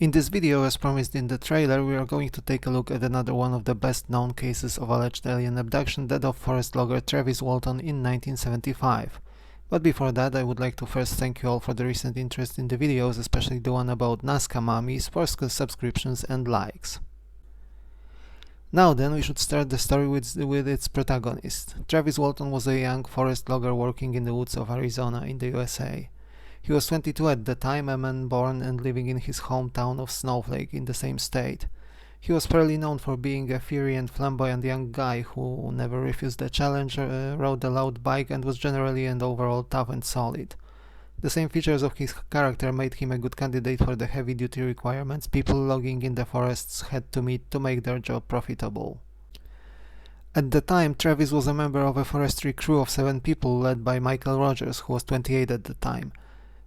In this video, as promised in the trailer, we are going to take a look at another one of the best known cases of alleged alien abduction, that of forest logger Travis Walton in 1975. But before that, I would like to first thank you all for the recent interest in the videos, especially the one about Nazca mummies, for subscriptions and likes. Now then, we should start the story with its protagonist. Travis Walton was a young forest logger working in the woods of Arizona in the USA. He was 22 at the time, a man born and living in his hometown of Snowflake in the same state. He was fairly known for being a fiery and flamboyant young guy who never refused a challenge, rode a loud bike, and was generally and overall tough and solid. The same features of his character made him a good candidate for the heavy-duty requirements people logging in the forests had to meet to make their job profitable. At the time, Travis was a member of a forestry crew of 7 people led by Michael Rogers, who was 28 at the time.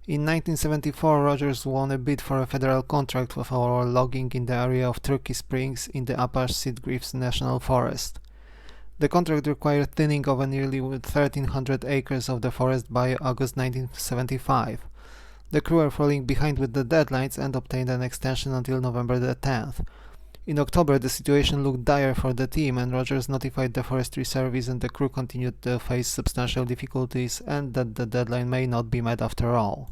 In 1974, Rogers won a bid for a federal contract for logging in the area of Turkey Springs in the Apache Sitgreaves National Forest. The contract required thinning of nearly 1,300 acres of the forest by August 1975. The crew were falling behind with the deadlines and obtained an extension until November the 10th. In October, the situation looked dire for the team, and Rogers notified the Forestry Service, and the crew continued to face substantial difficulties and that the deadline may not be met after all.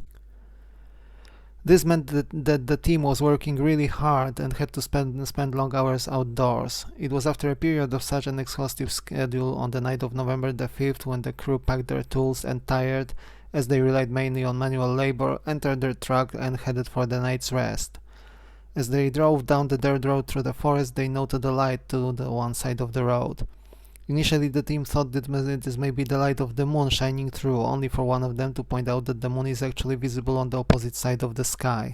This meant that the team was working really hard and had to spend long hours outdoors. It was after a period of such an exhaustive schedule on the night of November the 5th when the crew packed their tools and, tired, as they relied mainly on manual labor, entered their truck and headed for the night's rest. As they drove down the dirt road through the forest, they noted a light to the one side of the road. Initially, the team thought that this may be the light of the moon shining through, only for one of them to point out that the moon is actually visible on the opposite side of the sky.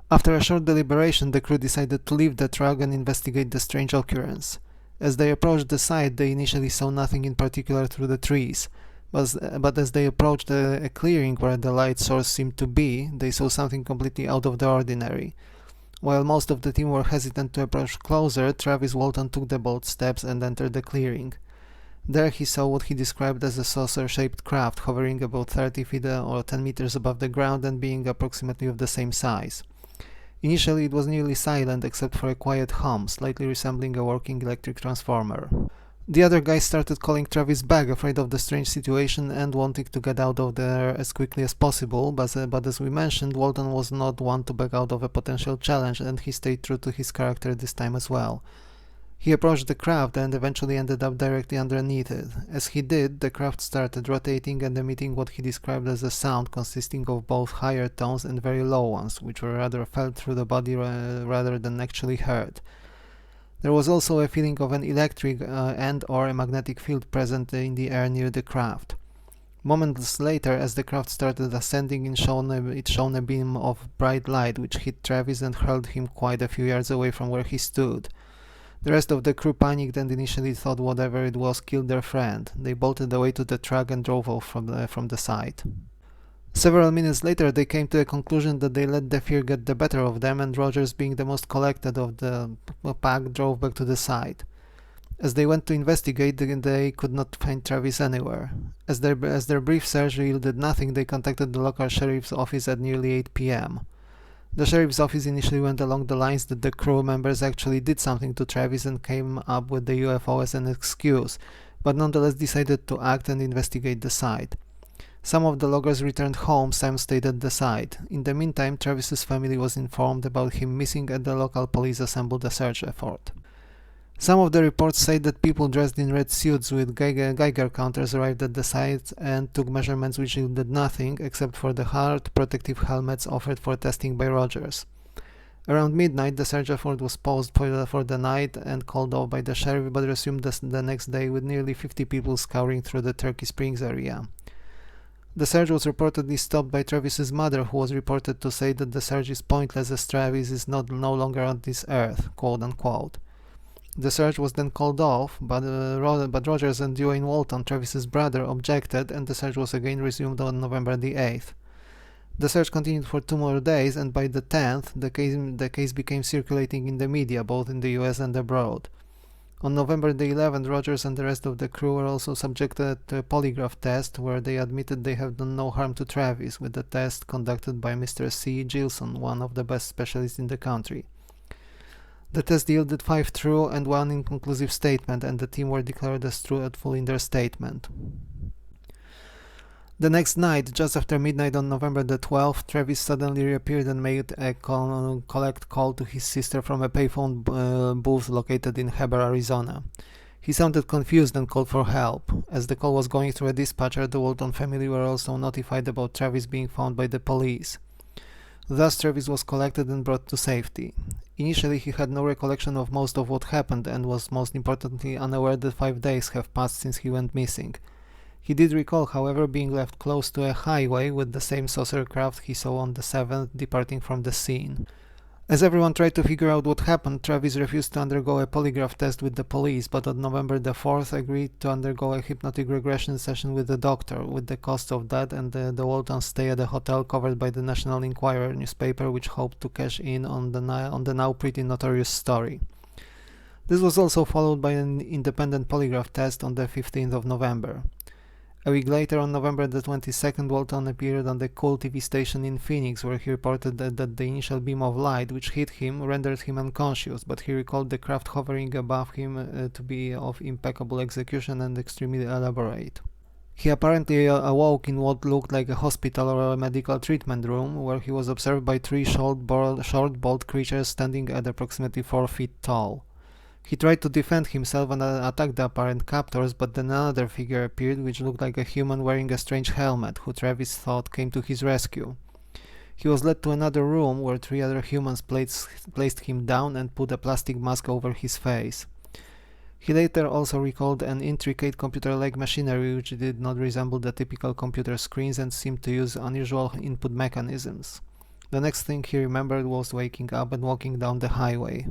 After a short deliberation, the crew decided to leave the truck and investigate the strange occurrence. As they approached the site, they initially saw nothing in particular through the trees, but as they approached a clearing where the light source seemed to be, they saw something completely out of the ordinary. While most of the team were hesitant to approach closer, Travis Walton took the bold steps and entered the clearing. There he saw what he described as a saucer-shaped craft hovering about 30 feet or 10 meters above the ground and being approximately of the same size. Initially, it was nearly silent except for a quiet hum, slightly resembling a working electric transformer. The other guys started calling Travis back, afraid of the strange situation and wanting to get out of there as quickly as possible, but as we mentioned, Walton was not one to back out of a potential challenge, and he stayed true to his character this time as well. He approached the craft and eventually ended up directly underneath it. As he did, the craft started rotating and emitting what he described as a sound consisting of both higher tones and very low ones, which were rather felt through the body rather than actually heard. There was also a feeling of an electric and/or a magnetic field present in the air near the craft. Moments later, as the craft started ascending, it shone a beam of bright light which hit Travis and hurled him quite a few yards away from where he stood. The rest of the crew panicked and initially thought whatever it was killed their friend. They bolted away to the truck and drove off from the site. Several minutes later, they came to a conclusion that they let the fear get the better of them, and Rogers, being the most collected of the pack, drove back to the site. As they went to investigate, they could not find Travis anywhere. As their brief search yielded nothing, they contacted the local sheriff's office at nearly 8 p.m. The sheriff's office initially went along the lines that the crew members actually did something to Travis and came up with the UFO as an excuse, but nonetheless decided to act and investigate the site. Some of the loggers returned home, some stayed at the site. In the meantime, Travis's family was informed about him missing and the local police assembled a search effort. Some of the reports say that people dressed in red suits with Geiger counters arrived at the site and took measurements which yielded nothing except for the hard protective helmets offered for testing by Rogers. Around midnight, the search effort was paused for the night and called off by the sheriff, but resumed the next day with nearly 50 people scouring through the Turkey Springs area. The search was reportedly stopped by Travis's mother, who was reported to say that the search is pointless as Travis is no longer on this earth, quote unquote. The search was then called off, but Rogers and Dwayne Walton, Travis's brother, objected, and the search was again resumed on November the 8th. The search continued for 2 more days, and by the 10th, the case became circulating in the media, both in the US and abroad. On November the 11th, Rogers and the rest of the crew were also subjected to a polygraph test where they admitted they have done no harm to Travis, with the test conducted by Mr. C. Gilson, one of the best specialists in the country. The test yielded 5 true and 1 inconclusive statement, and the team were declared as truthful in their statement. The next night, just after midnight on November the 12th, Travis suddenly reappeared and made a collect call to his sister from a payphone booth located in Heber, Arizona. He sounded confused and called for help. As the call was going through a dispatcher, the Walton family were also notified about Travis being found by the police. Thus, Travis was collected and brought to safety. Initially, he had no recollection of most of what happened and was most importantly unaware that 5 days have passed since he went missing. He did recall, however, being left close to a highway with the same saucer craft he saw on the 7th departing from the scene. As everyone tried to figure out what happened, Travis refused to undergo a polygraph test with the police, but on November the 4th agreed to undergo a hypnotic regression session with the doctor, with the cost of that and the Walton's stay at a hotel covered by the National Enquirer newspaper, which hoped to cash in on the now pretty notorious story. This was also followed by an independent polygraph test on the 15th of November. A week later, on November the 22nd, Walton appeared on the Cool TV station in Phoenix, where he reported that the initial beam of light which hit him rendered him unconscious, but he recalled the craft hovering above him to be of impeccable execution and extremely elaborate. He apparently awoke in what looked like a hospital or a medical treatment room, where he was observed by 3 short, bald creatures standing at approximately 4 feet tall. He tried to defend himself and attack the apparent captors, but then another figure appeared which looked like a human wearing a strange helmet, who Travis thought came to his rescue. He was led to another room where 3 other humans placed him down and put a plastic mask over his face. He later also recalled an intricate computer-like machinery which did not resemble the typical computer screens and seemed to use unusual input mechanisms. The next thing he remembered was waking up and walking down the highway.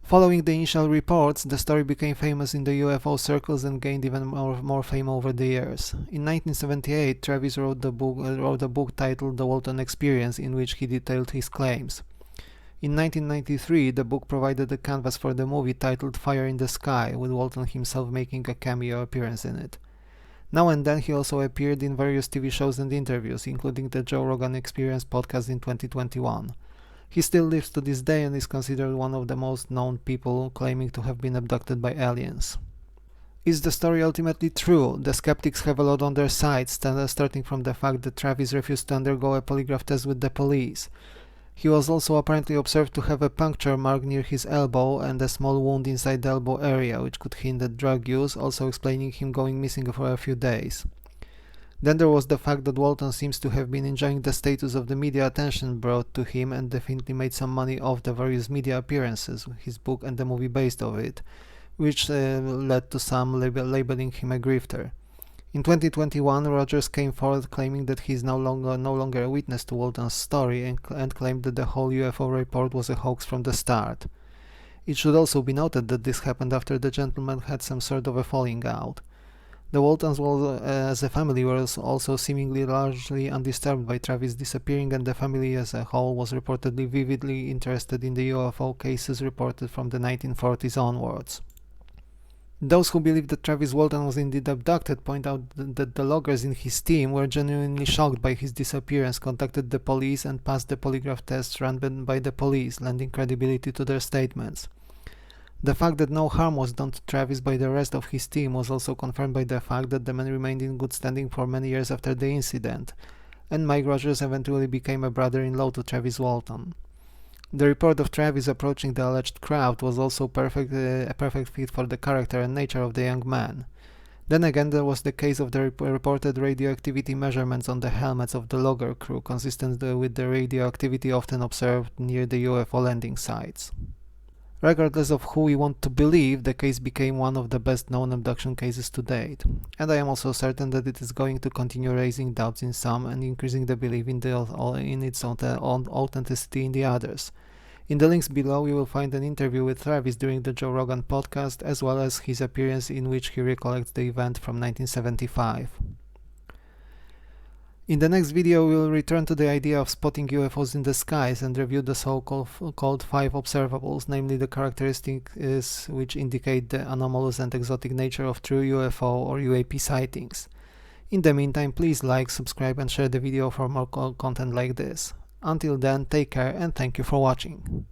Following the initial reports, the story became famous in the UFO circles and gained even more fame over the years. In 1978, Travis wrote a book titled The Walton Experience, in which he detailed his claims. In 1993, the book provided a canvas for the movie titled Fire in the Sky, with Walton himself making a cameo appearance in it. Now and then he also appeared in various TV shows and interviews, including the Joe Rogan Experience podcast in 2021. He still lives to this day and is considered one of the most known people claiming to have been abducted by aliens. Is the story ultimately true? The skeptics have a lot on their side, starting from the fact that Travis refused to undergo a polygraph test with the police. He was also apparently observed to have a puncture mark near his elbow and a small wound inside the elbow area, which could hint at drug use, also explaining him going missing for a few days. Then there was the fact that Walton seems to have been enjoying the status of the media attention brought to him and definitely made some money off the various media appearances, his book and the movie based on it, which led to some labeling him a grifter. In 2021, Rogers came forward claiming that he is no longer a witness to Walton's story and claimed that the whole UFO report was a hoax from the start. It should also be noted that this happened after the gentlemen had some sort of a falling out. The Waltons as a family were also seemingly largely undisturbed by Travis disappearing, and the family as a whole was reportedly vividly interested in the UFO cases reported from the 1940s onwards. Those who believe that Travis Walton was indeed abducted point out that the loggers in his team were genuinely shocked by his disappearance, contacted the police and passed the polygraph tests run by the police, lending credibility to their statements. The fact that no harm was done to Travis by the rest of his team was also confirmed by the fact that the man remained in good standing for many years after the incident, and Mike Rogers eventually became a brother-in-law to Travis Walton. The report of Travis approaching the alleged crowd was also a perfect fit for the character and nature of the young man. Then again, there was the case of the reported radioactivity measurements on the helmets of the logger crew, consistent with the radioactivity often observed near the UFO landing sites. Regardless of who we want to believe, the case became one of the best known abduction cases to date, and I am also certain that it is going to continue raising doubts in some and increasing the belief in its authenticity in the others. In the links below you will find an interview with Travis during the Joe Rogan podcast, as well as his appearance in which he recollects the event from 1975. In the next video, we will return to the idea of spotting UFOs in the skies and review the so-called 5 observables, namely the characteristics which indicate the anomalous and exotic nature of true UFO or UAP sightings. In the meantime, please like, subscribe and share the video for more content like this. Until then, take care and thank you for watching.